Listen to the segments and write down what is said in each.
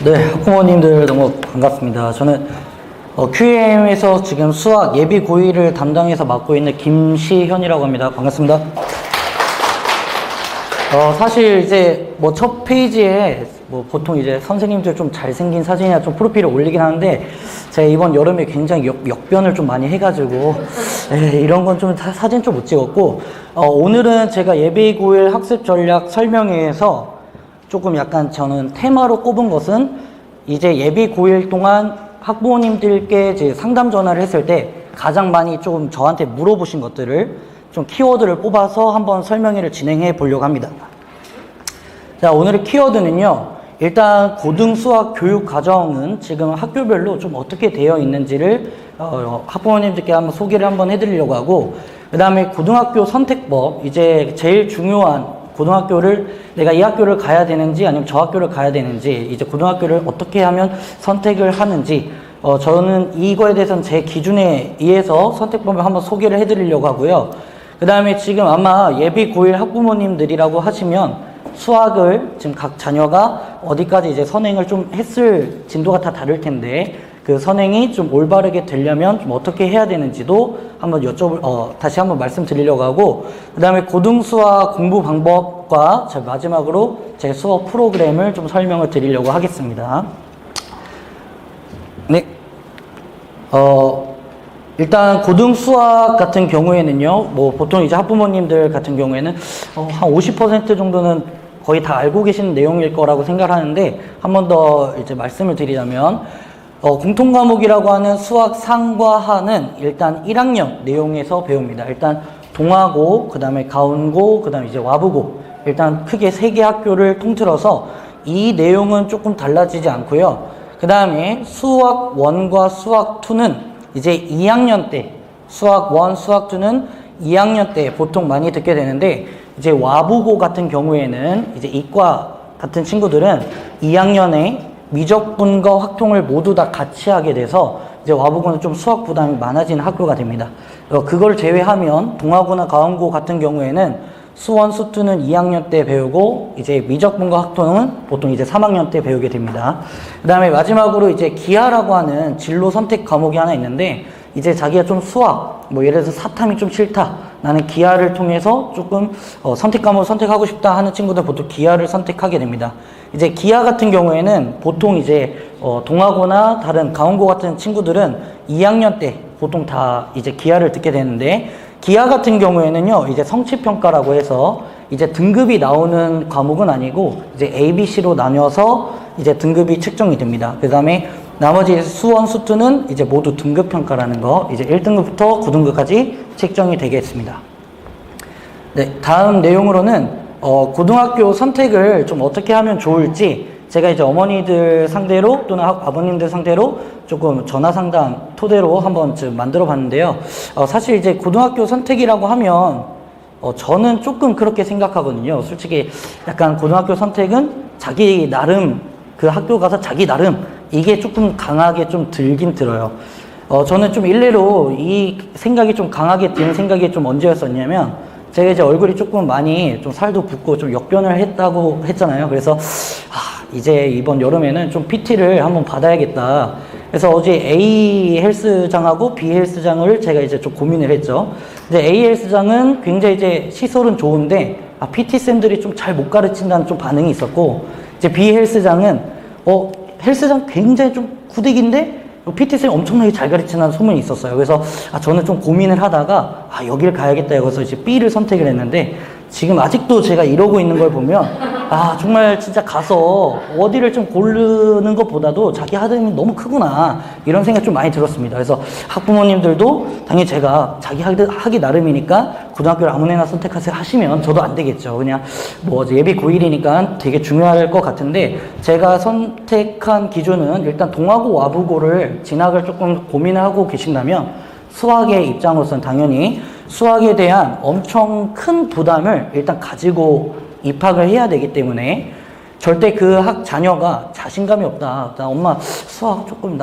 네, 학부모님들 너무 반갑습니다. 저는 QM에서 지금 수학 예비 고1을 담당해서 맡고 있는 김시현이라고 합니다. 반갑습니다. 사실 이제 뭐 첫 페이지에 뭐 보통 이제 선생님들 좀 잘생긴 사진이나 좀 프로필을 올리긴 하는데 제가 이번 여름에 굉장히 역변을 좀 많이 해가지고 이런 건 좀 사진 좀 못 찍었고 오늘은 제가 예비 고1 학습 전략 설명회에서 조금 약간 저는 테마로 꼽은 것은 이제 예비 고1 동안 학부모님들께 이제 상담 전화를 했을 때 가장 많이 좀 저한테 물어보신 것들을 좀 키워드를 뽑아서 한번 설명회를 진행해 보려고 합니다. 자, 오늘의 키워드는요. 일단 고등 수학 교육 과정은 지금 학교별로 좀 어떻게 되어 있는지를 학부모님들께 한번 소개를 한번 해드리려고 하고, 그 다음에 고등학교 선택법, 이제 제일 중요한 고등학교를 내가 이 학교를 가야 되는지 아니면 저 학교를 가야 되는지, 이제 고등학교를 어떻게 하면 선택을 하는지, 저는 이거에 대해서는 제 기준에 의해서 선택법을 한번 소개를 해드리려고 하고요. 그 다음에 지금 아마 예비 고1 학부모님들이라고 하시면 수학을 지금 각 자녀가 어디까지 이제 선행을 좀 했을 진도가 다 다를 텐데 그 선행이 좀 올바르게 되려면 좀 어떻게 해야 되는지도 한번 다시 한번 말씀드리려고 하고, 그 다음에 고등 수학 공부 방법과 마지막으로 제 수업 프로그램을 좀 설명을 드리려고 하겠습니다. 네. 일단 고등 수학 같은 경우에는요, 뭐 보통 이제 학부모님들 같은 경우에는 한 50% 정도는 거의 다 알고 계시는 내용일 거라고 생각하는데, 한 번 더 이제 말씀을 드리자면 공통 과목이라고 하는 수학 상과 하는 일단 1학년 내용에서 배웁니다. 일단 동아고, 그 다음에 가운고, 그 다음에 이제 와부고, 일단 크게 3개 학교를 통틀어서 이 내용은 조금 달라지지 않고요. 그 다음에 수학 1과 수학 2는 이제 2학년 때, 수학 1, 수학 2는 2학년 때 보통 많이 듣게 되는데, 이제 와부고 같은 경우에는 이제 이과 같은 친구들은 2학년에 미적분과 확통을 모두 다 같이 하게 돼서 이제 와부고는 좀 수학 부담이 많아지는 학교가 됩니다. 그걸 제외하면 동아고나 가운고 같은 경우에는 수1, 수2는 2학년 때 배우고 이제 미적분과 확통은 보통 이제 3학년 때 배우게 됩니다. 그 다음에 마지막으로 이제 기하라고 하는 진로 선택 과목이 하나 있는데, 이제 자기가 좀 수학, 뭐 예를 들어서 사탐이 좀 싫다, 나는 기하를 통해서 조금 선택 과목을 선택하고 싶다 하는 친구들 보통 기하를 선택하게 됩니다. 이제 기하 같은 경우에는 보통 이제 동아고나 다른 가운고 같은 친구들은 2학년 때 보통 다 이제 기하를 듣게 되는데, 기하 같은 경우에는요, 이제 성취평가라고 해서 이제 등급이 나오는 과목은 아니고 이제 A, B, C로 나뉘어서 이제 등급이 측정이 됩니다. 그 다음에 나머지 수1, 수2는 이제 모두 등급평가라는 거, 이제 1등급부터 9등급까지 책정이 되겠습니다. 네, 다음 내용으로는 고등학교 선택을 좀 어떻게 하면 좋을지 제가 이제 어머니들 상대로 또는 아버님들 상대로 조금 전화 상담 토대로 한번 만들어 봤는데요. 사실 이제 고등학교 선택이라고 하면 저는 조금 그렇게 생각하거든요. 솔직히 약간 고등학교 선택은 자기 나름, 그 학교 가서 자기 나름, 이게 조금 강하게 좀 들긴 들어요. 저는 좀 일례로 이 생각이 좀 강하게 든 생각이 좀 언제였었냐면, 제가 이제 얼굴이 조금 많이 좀 살도 붓고 좀 역변을 했다고 했잖아요. 그래서 이제 이번 여름에는 좀 PT를 한번 받아야겠다. 그래서 어제 A 헬스장하고 B 헬스장을 제가 이제 좀 고민을 했죠. 이제 A 헬스장은 굉장히 이제 시설은 좋은데 PT 쌤들이 좀 잘 못 가르친다는 좀 반응이 있었고, 이제 B 헬스장은 헬스장 굉장히 좀 구대기인데 PT쌤이 엄청나게 잘 가르치는 소문이 있었어요. 그래서 저는 좀 고민을 하다가 여길 가야겠다 해서 이제 B를 선택을 했는데, 지금 아직도 제가 이러고 있는 걸 보면 정말 진짜 가서 어디를 좀 고르는 것보다도 자기 하등이 너무 크구나, 이런 생각 좀 많이 들었습니다. 그래서 학부모님들도 당연히 제가 자기 하기 나름이니까 고등학교를 아무데나 선택하세요 하시면 저도 안 되겠죠. 그냥 뭐 예비 고1이니까 되게 중요할 것 같은데, 제가 선택한 기준은 일단 동아고 와부고를 진학을 조금 고민을 하고 계신다면 수학의 입장으로서는 당연히 수학에 대한 엄청 큰 부담을 일단 가지고 입학을 해야 되기 때문에 절대 그 자녀가 자신감이 없다, 나 엄마 수학 조금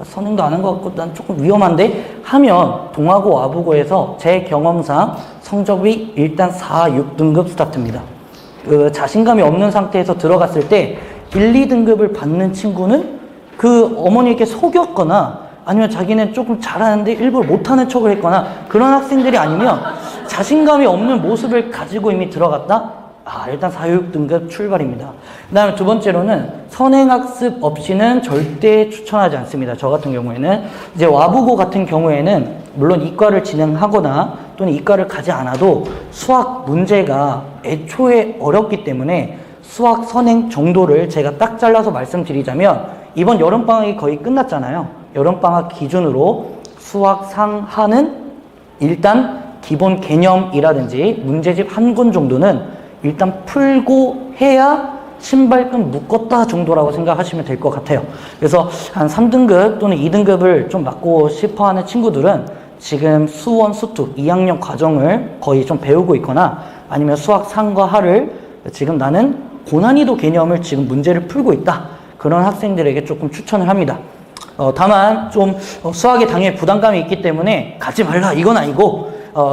선행도 안 한 것 같고 난 조금 위험한데 하면 동아고 와부고에서 제 경험상 성적이 일단 4, 6등급 스타트입니다. 그 자신감이 없는 상태에서 들어갔을 때 1, 2등급을 받는 친구는 그 어머니에게 속였거나 아니면 자기는 조금 잘하는데 일부러 못하는 척을 했거나 그런 학생들이 아니면 자신감이 없는 모습을 가지고 이미 들어갔다? 일단 4, 6등급 출발입니다. 그 다음에 두 번째로는 선행학습 없이는 절대 추천하지 않습니다. 저 같은 경우에는 이제 와부고 같은 경우에는 물론 이과를 진행하거나 또는 이과를 가지 않아도 수학 문제가 애초에 어렵기 때문에 수학 선행 정도를 제가 딱 잘라서 말씀드리자면 이번 여름방학이 거의 끝났잖아요. 여름방학 기준으로 수학 상하는 일단 기본 개념이라든지 문제집 한 권 정도는 일단 풀고 해야 신발끈 묶었다 정도라고 생각하시면 될 것 같아요. 그래서 한 3등급 또는 2등급을 좀 맞고 싶어 하는 친구들은 지금 수원, 수투 2학년 과정을 거의 좀 배우고 있거나 아니면 수학 상과 하를 지금 나는 고난이도 개념을 지금 문제를 풀고 있다. 그런 학생들에게 조금 추천을 합니다. 다만 좀 수학에 당연히 부담감이 있기 때문에 가지 말라 이건 아니고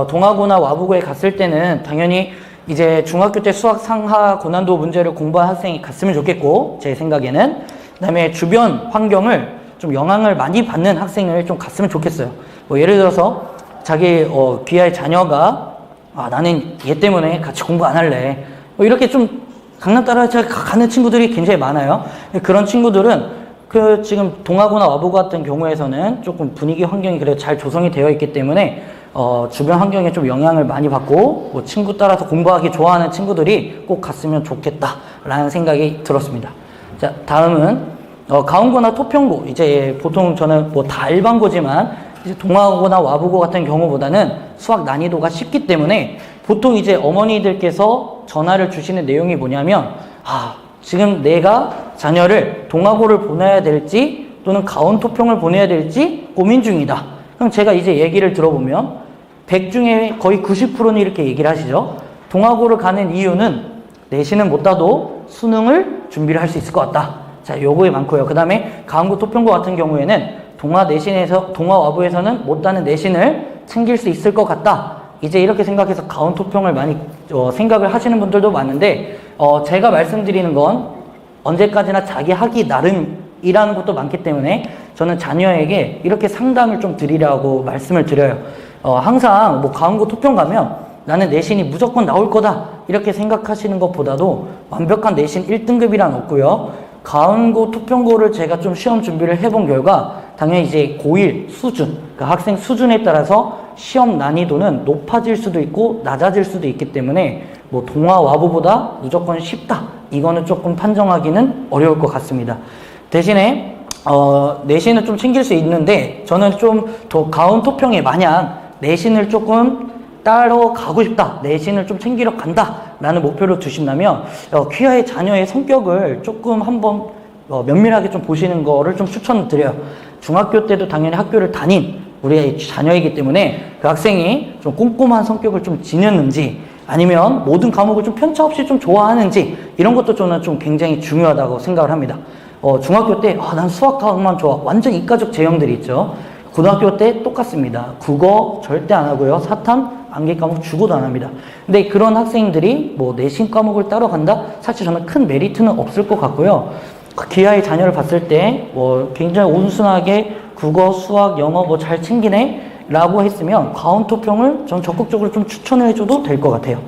동아고나 와부고에 갔을 때는 당연히 이제 중학교 때 수학 상하 고난도 문제를 공부한 학생이 갔으면 좋겠고 제 생각에는 그 다음에 주변 환경을 좀 영향을 많이 받는 학생을 좀 갔으면 좋겠어요. 뭐 예를 들어서 자기 귀하의 자녀가 나는 얘 때문에 같이 공부 안 할래 뭐 이렇게 좀 강남 따라 가는 친구들이 굉장히 많아요. 그런 친구들은 그 지금 동아고나 와부고 같은 경우에서는 조금 분위기 환경이 그래도 잘 조성이 되어 있기 때문에 주변 환경에 좀 영향을 많이 받고 뭐 친구 따라서 공부하기 좋아하는 친구들이 꼭 갔으면 좋겠다라는 생각이 들었습니다. 자, 다음은 가운고나 토평고 이제 보통 저는 뭐 다 일반고지만 이제 동아고나 와부고 같은 경우보다는 수학 난이도가 쉽기 때문에 보통 이제 어머니들께서 전화를 주시는 내용이 뭐냐면 지금 내가 자녀를 동아고를 보내야 될지 또는 가온토평을 보내야 될지 고민 중이다. 그럼 제가 이제 얘기를 들어보면 100 중에 거의 90%는 이렇게 얘기를 하시죠. 동아고를 가는 이유는 내신은 못 따도 수능을 준비를 할 수 있을 것 같다. 자, 요거에 많고요. 그 다음에 가온고 토평고 같은 경우에는 동아와부에서는 못 따는 내신을 챙길 수 있을 것 같다. 이제 이렇게 생각해서 가온토평을 많이 생각을 하시는 분들도 많은데 제가 말씀드리는 건 언제까지나 자기 하기 나름이라는 것도 많기 때문에 저는 자녀에게 이렇게 상담을 좀 드리려고 말씀을 드려요. 항상 뭐 가온고 토평 가면 나는 내신이 무조건 나올 거다 이렇게 생각하시는 것보다도 완벽한 내신 1등급이란 없고요. 가온고 토평고를 제가 좀 시험 준비를 해본 결과 당연히 이제 고1 수준, 그러니까 학생 수준에 따라서 시험 난이도는 높아질 수도 있고 낮아질 수도 있기 때문에 뭐 동아와부보다 무조건 쉽다 이거는 조금 판정하기는 어려울 것 같습니다. 대신에 내신을 좀 챙길 수 있는데 저는 좀 더 가온토평에 만약 내신을 조금 따로 가고 싶다, 내신을 좀 챙기러 간다 라는 목표를 두신다면 귀하의 자녀의 성격을 조금 한번 면밀하게 좀 보시는 거를 좀 추천드려요. 중학교 때도 당연히 학교를 다닌 우리 자녀이기 때문에 그 학생이 좀 꼼꼼한 성격을 좀 지녔는지 아니면 모든 과목을 좀 편차 없이 좀 좋아하는지 이런 것도 저는 좀 굉장히 중요하다고 생각을 합니다. 중학교 때 난 수학 과목만 좋아 완전 이과적 제형들이 있죠. 고등학교 때 똑같습니다. 국어 절대 안 하고요. 사탐, 암기 과목 죽어도 안 합니다. 근데 그런 학생들이 뭐 내신 과목을 따로 간다? 사실 저는 큰 메리트는 없을 것 같고요. 귀하의 자녀를 봤을 때 뭐 굉장히 온순하게 국어, 수학, 영어 뭐 잘 챙기네 라고 했으면 가온토평을 전 적극적으로 좀 추천을 해줘도 될 것 같아요.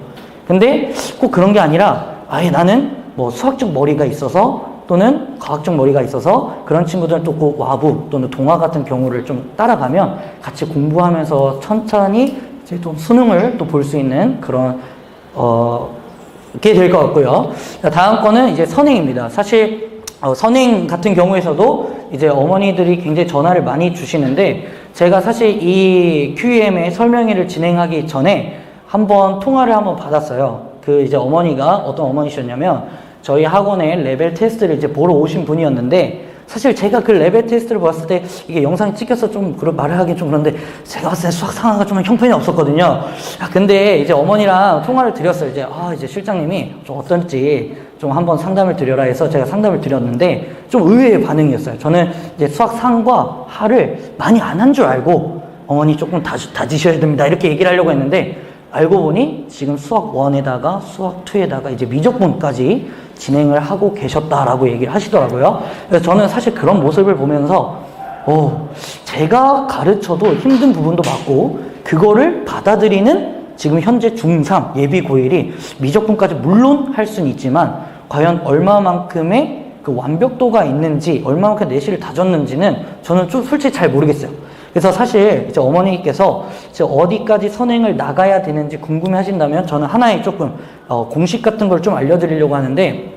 근데 꼭 그런 게 아니라 아예 나는 뭐 수학적 머리가 있어서 또는 과학적 머리가 있어서 그런 친구들은 또 그 와부 또는 동아 같은 경우를 좀 따라가면 같이 공부하면서 천천히 이제 또 수능을 또 볼 수 있는 그런 게 될 것 같고요. 다음 거는 이제 선행입니다. 사실 선행 같은 경우에서도 이제 어머니들이 굉장히 전화를 많이 주시는데 제가 사실 이 QEM의 설명회를 진행하기 전에 한번 통화를 한번 받았어요. 그 이제 어머니가 어떤 어머니셨냐면 저희 학원에 레벨 테스트를 이제 보러 오신 분이었는데 사실 제가 그 레벨 테스트를 봤을 때 이게 영상이 찍혀서 좀 그런 말을 하기 좀 그런데 제가 봤을 때 수학 상황가 좀 형편이 없었거든요. 근데 이제 어머니랑 통화를 드렸어요. 이제 실장님이 좀 어떤지 좀 한번 상담을 드려라 해서 제가 상담을 드렸는데 좀 의외의 반응이었어요. 저는 이제 수학 상과 하를 많이 안 한 줄 알고 어머니 조금 다지셔야 됩니다 이렇게 얘기를 하려고 했는데 알고 보니 지금 수학 1에다가 수학 2에다가 이제 미적분까지 진행을 하고 계셨다라고 얘기를 하시더라고요. 그래서 저는 사실 그런 모습을 보면서 제가 가르쳐도 힘든 부분도 맞고 그거를 받아들이는 지금 현재 중3 예비 고1이 미적분까지 물론 할 수는 있지만 과연 얼마만큼의 그 완벽도가 있는지 얼마만큼 내실을 다졌는지는 저는 좀 솔직히 잘 모르겠어요. 그래서 사실 이제 어머니께서 이제 어디까지 선행을 나가야 되는지 궁금해 하신다면 저는 하나의 조금 공식 같은 걸 좀 알려드리려고 하는데,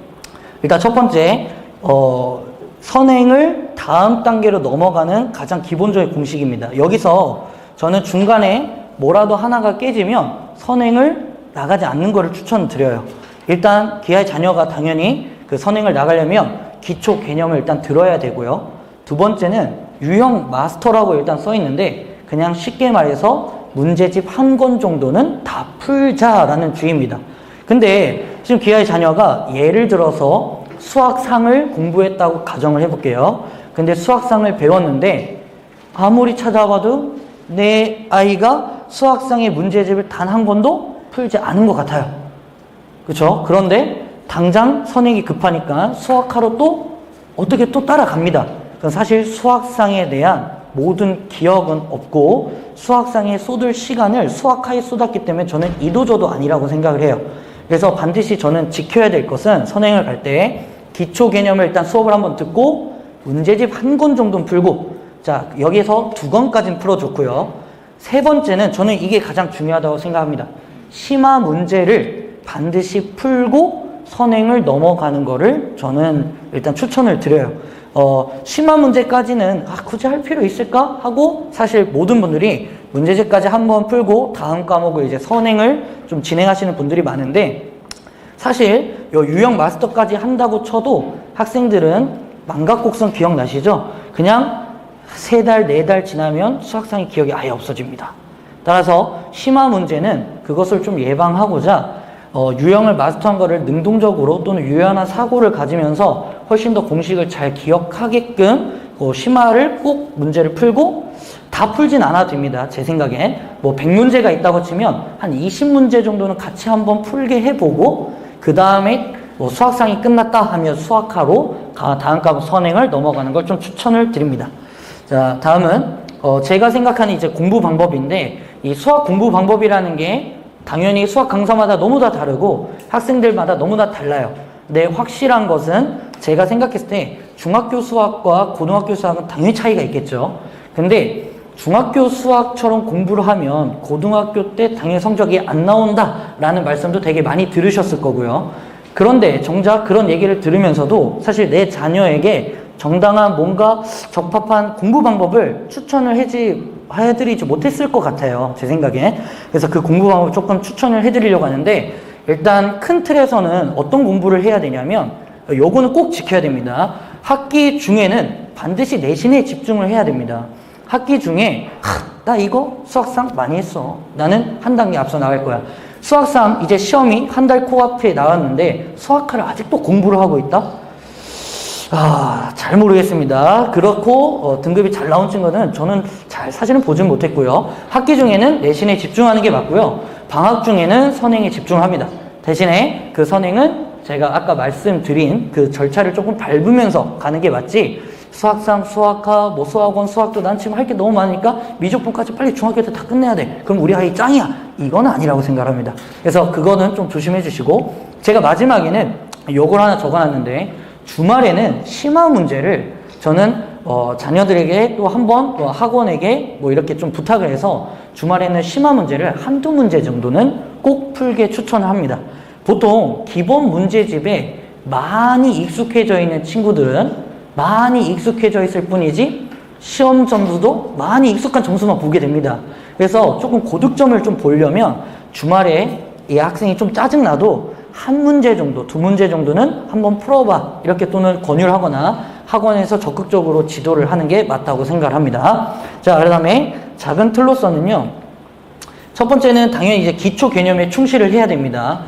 일단 첫 번째 선행을 다음 단계로 넘어가는 가장 기본적인 공식입니다. 여기서 저는 중간에 뭐라도 하나가 깨지면 선행을 나가지 않는 것을 추천드려요. 일단 기아의 자녀가 당연히 그 선행을 나가려면 기초 개념을 일단 들어야 되고요. 두 번째는 유형 마스터라고 일단 써 있는데 그냥 쉽게 말해서 문제집 한 권 정도는 다 풀자라는 주의입니다. 근데 지금 기아의 자녀가 예를 들어서 수학상을 공부했다고 가정을 해볼게요. 근데 수학상을 배웠는데 아무리 찾아봐도 내 아이가 수학상의 문제집을 단 한 권도 풀지 않은 것 같아요. 그렇죠? 그런데 당장 선행이 급하니까 수학하러 또 어떻게 또 따라갑니다. 그건 사실 수학상에 대한 모든 기억은 없고 수학상에 쏟을 시간을 수학하에 쏟았기 때문에 저는 이도저도 아니라고 생각을 해요. 그래서 반드시 저는 지켜야 될 것은 선행을 갈 때 기초 개념을 일단 수업을 한번 듣고 문제집 한 권 정도는 풀고, 자 여기에서 2권까지는 풀어줬고요. 세 번째는 저는 이게 가장 중요하다고 생각합니다. 심화 문제를 반드시 풀고 선행을 넘어가는 거를 저는 일단 추천을 드려요. 심화 문제까지는 굳이 할 필요 있을까? 하고 사실 모든 분들이 문제집까지 한번 풀고 다음 과목을 이제 선행을 좀 진행하시는 분들이 많은데, 사실 요 유형 마스터까지 한다고 쳐도 학생들은 망각곡선 기억나시죠? 그냥 3달, 4달 지나면 수학상의 기억이 아예 없어집니다. 따라서 심화 문제는 그것을 좀 예방하고자 유형을 마스터한 거를 능동적으로 또는 유연한 사고를 가지면서 훨씬 더 공식을 잘 기억하게끔 심화를 꼭 문제를 풀고, 다 풀진 않아도 됩니다. 제 생각엔 뭐 100문제가 있다고 치면 한 20문제 정도는 같이 한번 풀게 해보고 그 다음에 뭐 수학상이 끝났다 하면 수학하로 다음 과목 선행을 넘어가는 걸 좀 추천을 드립니다. 자, 다음은 제가 생각하는 이제 공부 방법인데, 이 수학 공부 방법이라는 게 당연히 수학 강사마다 너무 다 다르고 학생들마다 너무 다 달라요. 근데 확실한 것은 제가 생각했을 때 중학교 수학과 고등학교 수학은 당연히 차이가 있겠죠. 근데 중학교 수학처럼 공부를 하면 고등학교 때 당연히 성적이 안 나온다라는 말씀도 되게 많이 들으셨을 거고요. 그런데 정작 그런 얘기를 들으면서도 사실 내 자녀에게 정당한 뭔가 적합한 공부 방법을 추천을 해드리지 못했을 것 같아요. 제 생각에. 그래서 그 공부 방법을 조금 추천을 해드리려고 하는데, 일단 큰 틀에서는 어떤 공부를 해야 되냐면 요거는 꼭 지켜야 됩니다. 학기 중에는 반드시 내신에 집중을 해야 됩니다. 학기 중에 나 이거 수학상 많이 했어. 나는 한 단계 앞서 나갈 거야. 수학상 이제 시험이 한 달 코앞에 나왔는데 수학하를 아직도 공부를 하고 있다? 잘 모르겠습니다. 그렇고 등급이 잘 나온 친구는 저는 잘 사실은 보진 못했고요. 학기 중에는 내신에 집중하는 게 맞고요. 방학 중에는 선행에 집중합니다. 대신에 그 선행은 제가 아까 말씀드린 그 절차를 조금 밟으면서 가는 게 맞지, 수학상, 수학하, 뭐 수학원, 수학도 난 지금 할 게 너무 많으니까 미적분까지 빨리 중학교 때 다 끝내야 돼. 그럼 우리 아이 짱이야. 이건 아니라고 생각합니다. 그래서 그거는 좀 조심해 주시고, 제가 마지막에는 요걸 하나 적어놨는데, 주말에는 심화 문제를 저는 자녀들에게 또 한 번 또 학원에게 뭐 이렇게 좀 부탁을 해서 주말에는 심화 문제를 한두 문제 정도는 꼭 풀게 추천을 합니다. 보통 기본 문제집에 많이 익숙해져 있는 친구들은 많이 익숙해져 있을 뿐이지 시험 점수도 많이 익숙한 점수만 보게 됩니다. 그래서 조금 고득점을 좀 보려면 주말에 이 학생이 좀 짜증나도 한 문제 정도, 2문제 정도는 한번 풀어봐. 이렇게 또는 권유를 하거나 학원에서 적극적으로 지도를 하는 게 맞다고 생각을 합니다. 자, 그 다음에 작은 틀로서는요. 첫 번째는 당연히 이제 기초 개념에 충실을 해야 됩니다.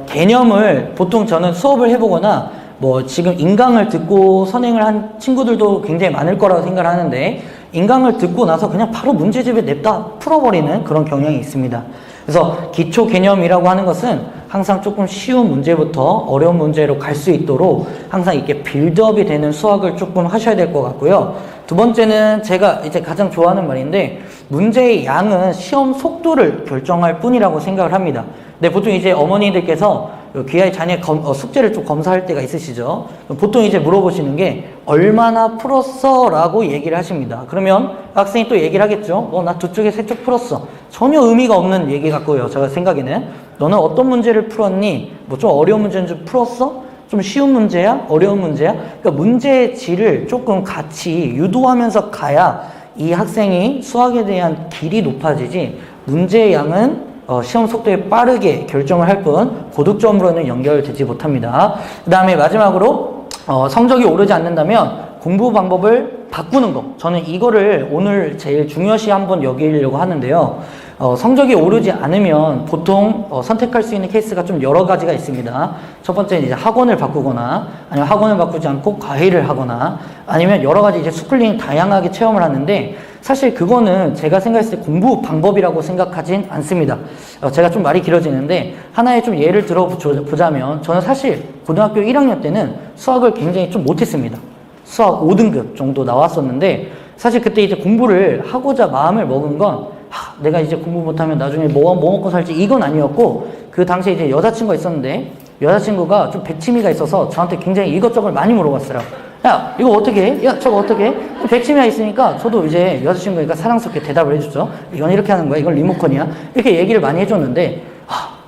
개념을 보통 저는 수업을 해보거나 뭐 지금 인강을 듣고 선행을 한 친구들도 굉장히 많을 거라고 생각을 하는데, 인강을 듣고 나서 그냥 바로 문제집에 냅다 풀어버리는 그런 경향이 있습니다. 그래서 기초 개념이라고 하는 것은 항상 조금 쉬운 문제부터 어려운 문제로 갈 수 있도록 항상 이렇게 빌드업이 되는 수학을 조금 하셔야 될 것 같고요. 두 번째는 제가 이제 가장 좋아하는 말인데, 문제의 양은 시험 속도를 결정할 뿐이라고 생각을 합니다. 근데 보통 이제 어머니들께서 귀하의 자녀의 숙제를 좀 검사할 때가 있으시죠. 보통 이제 물어보시는 게 얼마나 풀었어? 라고 얘기를 하십니다. 그러면 학생이 또 얘기를 하겠죠. 나 두 쪽에 세 쪽 풀었어. 전혀 의미가 없는 얘기 같고요. 제가 생각에는. 너는 어떤 문제를 풀었니? 뭐 좀 어려운 문제는 좀 풀었어? 좀 쉬운 문제야? 어려운 문제야? 그러니까 문제의 질을 조금 같이 유도하면서 가야 이 학생이 수학에 대한 길이 높아지지, 문제의 양은 시험 속도에 빠르게 결정을 할 뿐 고득점으로는 연결되지 못합니다. 그 다음에 마지막으로 성적이 오르지 않는다면 공부 방법을 바꾸는 거, 저는 이거를 오늘 제일 중요시 한번 여기려고 하는데요. 성적이 오르지 않으면 보통 선택할 수 있는 케이스가 좀 여러 가지가 있습니다. 첫 번째는 이제 학원을 바꾸거나, 아니면 학원을 바꾸지 않고 과외를 하거나, 아니면 여러 가지 이제 스쿨링 다양하게 체험을 하는데, 사실 그거는 제가 생각했을 때 공부 방법이라고 생각하진 않습니다. 제가 좀 말이 길어지는데, 하나의 좀 예를 들어보자면, 저는 사실 고등학교 1학년 때는 수학을 굉장히 좀 못했습니다. 수학 5등급 정도 나왔었는데, 사실 그때 이제 공부를 하고자 마음을 먹은 건, 내가 이제 공부 못하면 나중에 뭐 먹고 살지, 이건 아니었고, 그 당시에 이제 여자친구가 있었는데, 여자친구가 좀 백치미가 있어서 저한테 굉장히 이것저것 많이 물어봤어요. 야, 이거 어떻게 해? 야, 저거 어떻게 해? 백치미가 있으니까 저도 이제 여자친구니까 사랑스럽게 대답을 해주죠. 이건 이렇게 하는 거야. 이건 리모컨이야. 이렇게 얘기를 많이 해줬는데,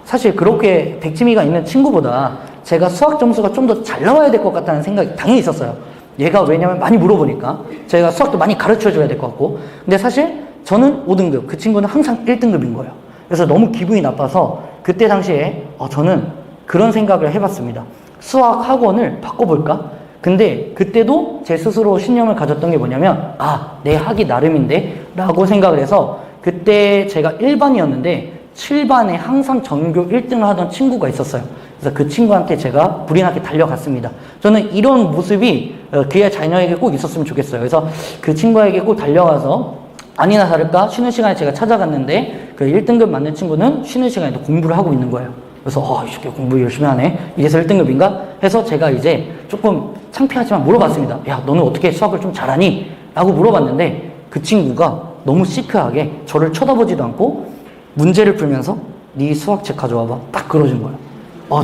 사실 그렇게 백치미가 있는 친구보다 제가 수학 점수가 좀 더 잘 나와야 될 것 같다는 생각이 당연히 있었어요. 얘가 왜냐면 많이 물어보니까 제가 수학도 많이 가르쳐 줘야 될 것 같고. 근데 사실 저는 5등급, 그 친구는 항상 1등급인 거예요. 그래서 너무 기분이 나빠서 그때 당시에 저는 그런 생각을 해봤습니다. 수학 학원을 바꿔볼까? 근데 그때도 제 스스로 신념을 가졌던 게 뭐냐면, 내 학이 나름인데? 라고 생각을 해서, 그때 제가 1반이었는데 7반에 항상 전교 1등을 하던 친구가 있었어요. 그래서 그 친구한테 제가 불이 나게 달려갔습니다. 저는 이런 모습이 그의 자녀에게 꼭 있었으면 좋겠어요. 그래서 그 친구에게 꼭 달려가서, 아니나 다를까 쉬는 시간에 제가 찾아갔는데, 그 1등급 맞는 친구는 쉬는 시간에도 공부를 하고 있는 거예요. 그래서 이 새끼 공부 열심히 하네. 이래서 1등급인가? 해서 제가 이제 조금 창피하지만 물어봤습니다. 야, 너는 어떻게 수학을 좀 잘하니? 라고 물어봤는데, 그 친구가 너무 시크하게 저를 쳐다보지도 않고 문제를 풀면서 네 수학책 가져와봐. 딱 그러진 거예요.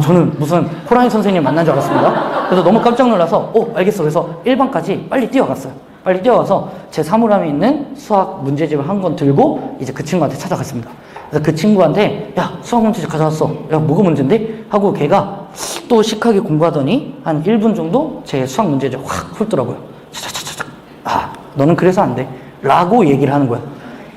저는 무슨 호랑이 선생님 만난 줄 알았습니다. 그래서 너무 깜짝 놀라서 알겠어. 그래서 1반까지 빨리 뛰어갔어요. 빨리 뛰어가서 제 사물함에 있는 수학 문제집을 한 권 들고 이제 그 친구한테 찾아갔습니다. 그래서 그 친구한테, 야, 수학 문제집 가져왔어. 야, 뭐가 문제인데? 하고 걔가 또 시크하게 공부하더니 한 1분 정도 제 수학 문제집 확 풀더라고요. 차차차차. 너는 그래서 안 돼. 라고 얘기를 하는 거야.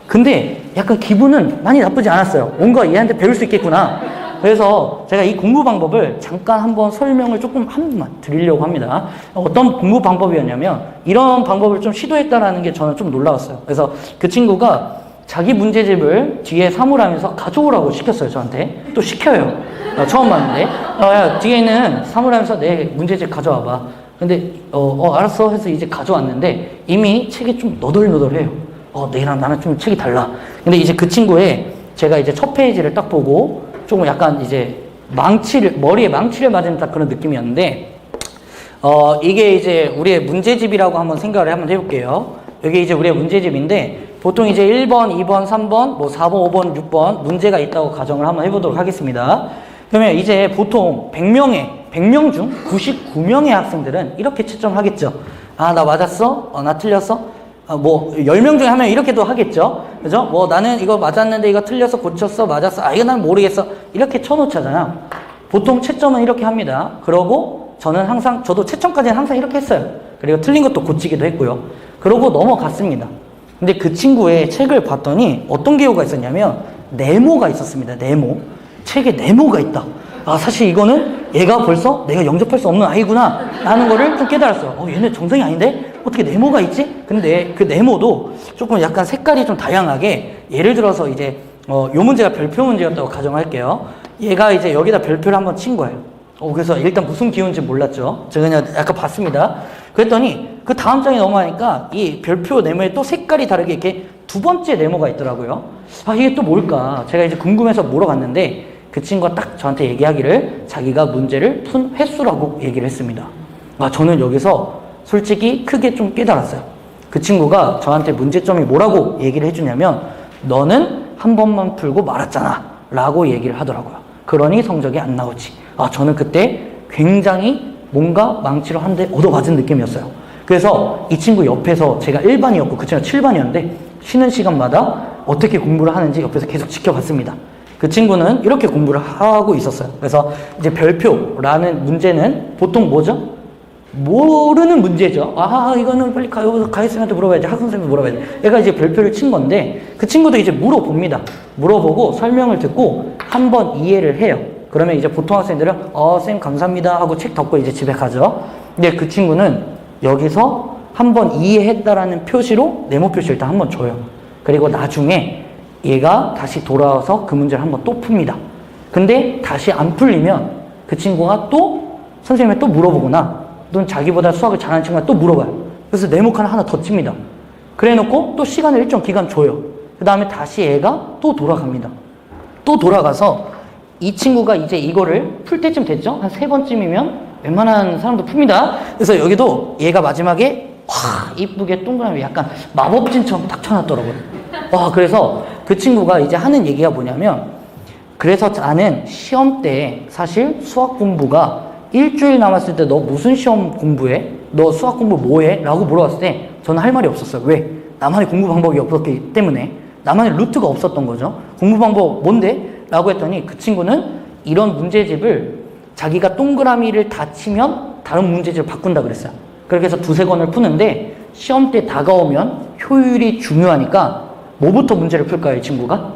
근데 약간 기분은 많이 나쁘지 않았어요. 뭔가 얘한테 배울 수 있겠구나. 그래서 제가 이 공부 방법을 잠깐 한번 설명을 조금 한 번만 드리려고 합니다. 어떤 공부 방법이었냐면, 이런 방법을 좀 시도했다라는 게 저는 좀 놀라웠어요. 그래서 그 친구가 자기 문제집을 뒤에 사물함에서 가져오라고 시켰어요, 저한테. 또 시켜요. 처음 봤는데. 야, 뒤에 있는 사물함에서 내 문제집 가져와봐. 근데, 알았어. 해서 이제 가져왔는데, 이미 책이 좀 너덜너덜해요. 너랑 나는 좀 책이 달라. 근데 이제 그 친구의, 제가 이제 첫 페이지를 딱 보고, 조금 약간 이제 머리에 망치를 맞은 딱 그런 느낌이었는데, 이게 이제 우리의 문제집이라고 한번 생각을 한번 해볼게요. 여기 이제 우리의 문제집인데, 보통 이제 1번, 2번, 3번, 뭐 4번, 5번, 6번 문제가 있다고 가정을 한번 해보도록 하겠습니다. 그러면 이제 보통 100명 중 99명의 학생들은 이렇게 채점하겠죠. 나 맞았어? 나 틀렸어? 뭐 10명 중에 한 명 이렇게도 하겠죠. 그죠? 뭐 나는 이거 맞았는데 이거 틀려서 고쳤어, 맞았어, 이거 난 모르겠어, 이렇게 쳐놓잖아요. 보통 채점은 이렇게 합니다. 그러고 저도 채점까지는 항상 이렇게 했어요. 그리고 틀린 것도 고치기도 했고요. 그러고 넘어갔습니다. 근데 그 친구의 책을 봤더니 어떤 개요가 있었냐면 네모가 있었습니다. 네모. 책에 네모가 있다. 사실 이거는 얘가 벌써 내가 영접할 수 없는 아이구나 라는 거를 좀 깨달았어요. 얘네 정상이 아닌데? 어떻게 네모가 있지? 근데 그 네모도 조금 약간 색깔이 좀 다양하게, 예를 들어서 이제 요 문제가 별표 문제였다고 가정할게요. 얘가 이제 여기다 별표를 한번 친 거예요. 그래서 일단 무슨 기호인지 몰랐죠. 제가 그냥 약간 봤습니다. 그랬더니 그 다음 장에 넘어가니까 이 별표 네모에 또 색깔이 다르게 이렇게 두 번째 네모가 있더라고요. 이게 또 뭘까? 제가 이제 궁금해서 물어봤는데, 그 친구가 딱 저한테 얘기하기를 자기가 문제를 푼 횟수라고 얘기를 했습니다. 저는 여기서 솔직히 크게 좀 깨달았어요. 그 친구가 저한테 문제점이 뭐라고 얘기를 해주냐면 너는 한 번만 풀고 말았잖아 라고 얘기를 하더라고요. 그러니 성적이 안 나오지. 저는 그때 굉장히 뭔가 망치로 한 대 얻어맞은 느낌이었어요. 그래서 이 친구 옆에서 제가 1반이었고 그 친구가 7반이었는데 쉬는 시간마다 어떻게 공부를 하는지 옆에서 계속 지켜봤습니다. 그 친구는 이렇게 공부를 하고 있었어요. 그래서 이제 별표라는 문제는 보통 뭐죠? 모르는 문제죠. 이거는 빨리 가이쌤한테 물어봐야지. 학생한테 물어봐야지. 얘가 이제 별표를 친 건데 그 친구도 이제 물어봅니다. 물어보고 설명을 듣고 한번 이해를 해요. 그러면 이제 보통 학생들은 쌤 감사합니다 하고 책 덮고 이제 집에 가죠. 근데 그 친구는 여기서 한번 이해했다라는 표시로 네모 표시 일단 한번 줘요. 그리고 나중에 얘가 다시 돌아와서 그 문제를 한번 또 풉니다. 근데 다시 안 풀리면 그 친구가 또 선생님한테 또 물어보거나 넌 자기보다 수학을 잘하는 친구가 또 물어봐요. 그래서 네모 칸을 하나 더 칩니다. 그래 놓고 또 시간을 일정 기간 줘요. 그 다음에 다시 얘가 또 돌아갑니다. 또 돌아가서 이 친구가 이제 이거를 풀 때쯤 됐죠? 한 3번쯤이면 웬만한 사람도 풉니다. 그래서 여기도 얘가 마지막에 이쁘게 동그라미 약간 마법진처럼 딱 쳐놨더라고요. 그래서 그 친구가 이제 하는 얘기가 뭐냐면 그래서 나는 시험 때 사실 수학 공부가 일주일 남았을 때 너 무슨 시험 공부해? 너 수학 공부 뭐해? 라고 물어봤을 때 저는 할 말이 없었어요. 왜? 나만의 공부 방법이 없었기 때문에 나만의 루트가 없었던 거죠. 공부 방법 뭔데? 라고 했더니 그 친구는 이런 문제집을 자기가 동그라미를 다 치면 다른 문제집을 바꾼다 그랬어요. 그렇게 해서 2-3권을 푸는데 시험 때 다가오면 효율이 중요하니까 뭐부터 문제를 풀까요, 이 친구가?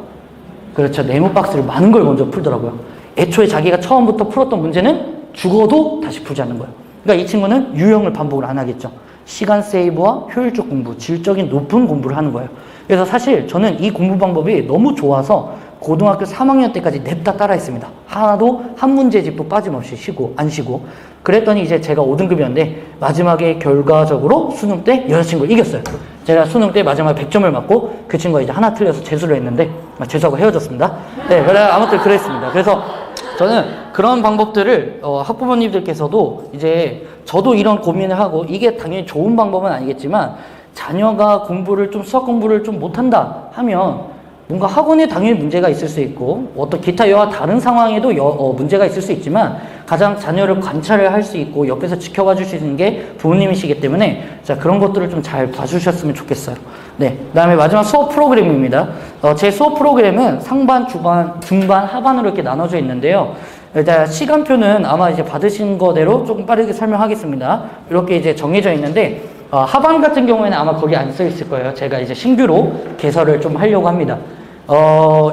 그렇죠. 네모 박스를 많은 걸 먼저 풀더라고요. 애초에 자기가 처음부터 풀었던 문제는 죽어도 다시 풀지 않는 거예요. 그러니까 이 친구는 유형을 반복을 안 하겠죠. 시간 세이브와 효율적 공부, 질적인 높은 공부를 하는 거예요. 그래서 사실 저는 이 공부 방법이 너무 좋아서 고등학교 3학년 때까지 냅다 따라했습니다. 하나도 한 문제집도 빠짐없이 안 쉬고. 그랬더니 이제 제가 5등급이었는데 마지막에 결과적으로 수능 때 여자친구를 이겼어요. 제가 수능 때 마지막에 100점을 맞고 그 친구가 이제 하나 틀려서 재수를 했는데 재수하고 헤어졌습니다. 네, 그래 아무튼 그랬습니다. 그래서 저는 그런 방법들을 학부모님들께서도 이제 저도 이런 고민을 하고 이게 당연히 좋은 방법은 아니겠지만 자녀가 공부를 좀 수학 공부를 좀 못한다 하면 뭔가 학원에 당연히 문제가 있을 수 있고 어떤 기타 여와 다른 상황에도 문제가 있을 수 있지만 가장 자녀를 관찰을 할 수 있고 옆에서 지켜봐 줄 수 있는 게 부모님이시기 때문에 자 그런 것들을 좀 잘 봐주셨으면 좋겠어요. 네, 그 다음에 마지막 수업 프로그램입니다. 제 수업 프로그램은 상반, 중반, 하반으로 이렇게 나눠져 있는데요. 일단 시간표는 아마 이제 받으신 거대로 조금 빠르게 설명하겠습니다. 이렇게 이제 정해져 있는데 하반 같은 경우에는 아마 거기 안 써 있을 거예요. 제가 이제 신규로 개설을 좀 하려고 합니다.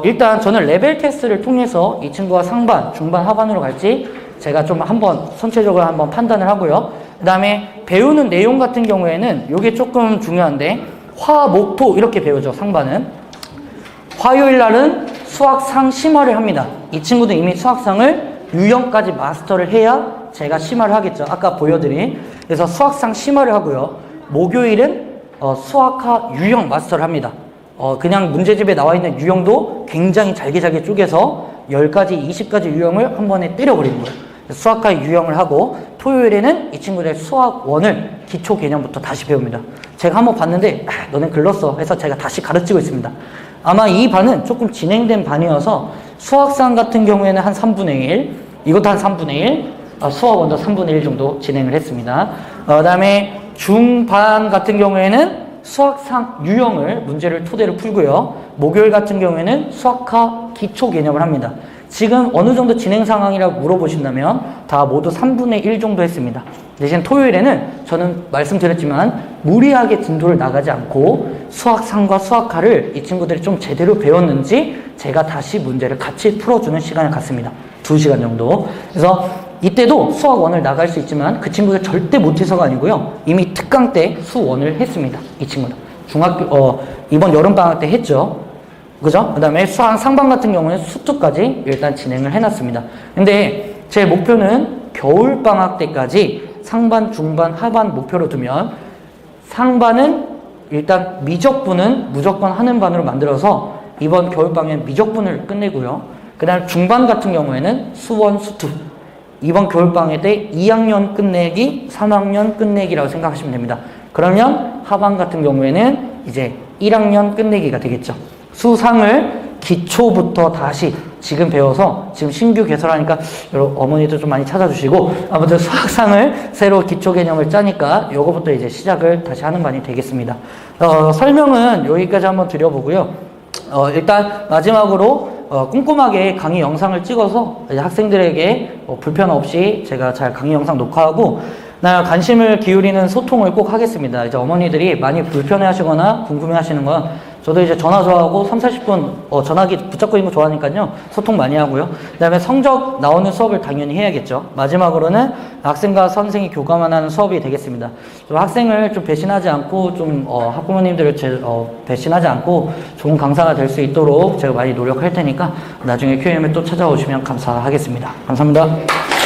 일단 저는 레벨 테스트를 통해서 이 친구가 상반, 중반, 하반으로 갈지 제가 좀 한번 선체적으로 한번 판단을 하고요. 그 다음에 배우는 내용 같은 경우에는 이게 조금 중요한데 화, 목, 토 이렇게 배우죠. 상반은. 화요일 날은 수학상 심화를 합니다. 이 친구도 이미 수학상을 유형까지 마스터를 해야 제가 심화를 하겠죠. 아까 보여드린. 그래서 수학상 심화를 하고요. 목요일은 수학하 유형 마스터를 합니다. 그냥 문제집에 나와 있는 유형도 굉장히 잘게 쪼개서 10가지, 20가지 유형을 한 번에 때려버리는 거예요. 수학하 유형을 하고 토요일에는 이 친구들 수학 1을 기초 개념부터 다시 배웁니다. 제가 한번 봤는데 너네 글렀어 해서 제가 다시 가르치고 있습니다. 아마 이 반은 조금 진행된 반이어서 수학상 같은 경우에는 한 3분의 1, 이것도 한 3분의 1, 수학 1도 3분의 1 정도 진행을 했습니다. 그 다음에 중반 같은 경우에는 수학상 유형을 문제를 토대로 풀고요. 목요일 같은 경우에는 수학하 기초 개념을 합니다. 지금 어느 정도 진행 상황이라고 물어보신다면 다 모두 3분의 1 정도 했습니다. 대신 토요일에는 저는 말씀드렸지만 무리하게 진도를 나가지 않고 수학상과 수학하를 이 친구들이 좀 제대로 배웠는지 제가 다시 문제를 같이 풀어주는 시간을 갖습니다. 2시간 정도. 그래서 이때도 수학 1을 나갈 수 있지만 그 친구들 절대 못해서가 아니고요. 이미 특강 때 수 1을 했습니다. 이 친구들. 이번 여름방학 때 했죠. 그죠? 그 다음에 수학 상반 같은 경우는 수2까지 일단 진행을 해놨습니다. 근데 제 목표는 겨울방학 때까지 상반, 중반, 하반 목표로 두면 상반은 일단 미적분은 무조건 하는 반으로 만들어서 이번 겨울방학엔 미적분을 끝내고요. 그 다음 중반 같은 경우에는 수원, 수투. 이번 겨울방학 때 2학년 끝내기, 3학년 끝내기라고 생각하시면 됩니다. 그러면 하반 같은 경우에는 이제 1학년 끝내기가 되겠죠. 수상을 기초부터 다시 지금 배워서 지금 신규 개설하니까 여러분 어머니도 좀 많이 찾아주시고 아무튼 수학상을 새로 기초 개념을 짜니까 요거부터 이제 시작을 다시 하는 반이 되겠습니다. 설명은 여기까지 한번 드려보고요. 일단 마지막으로 꼼꼼하게 강의 영상을 찍어서 이제 학생들에게 불편 없이 제가 잘 강의 영상 녹화하고 나 관심을 기울이는 소통을 꼭 하겠습니다. 이제 어머니들이 많이 불편해 하시거나 궁금해 하시는 건 저도 이제 전화 좋아하고 3, 40분 전화기 붙잡고 있는 거 좋아하니까요. 소통 많이 하고요. 그 다음에 성적 나오는 수업을 당연히 해야겠죠. 마지막으로는 학생과 선생이 교감만 하는 수업이 되겠습니다. 좀 학생을 좀 배신하지 않고 좀 학부모님들을 배신하지 않고 좋은 강사가 될 수 있도록 제가 많이 노력할 테니까 나중에 QM에 또 찾아오시면 감사하겠습니다. 감사합니다.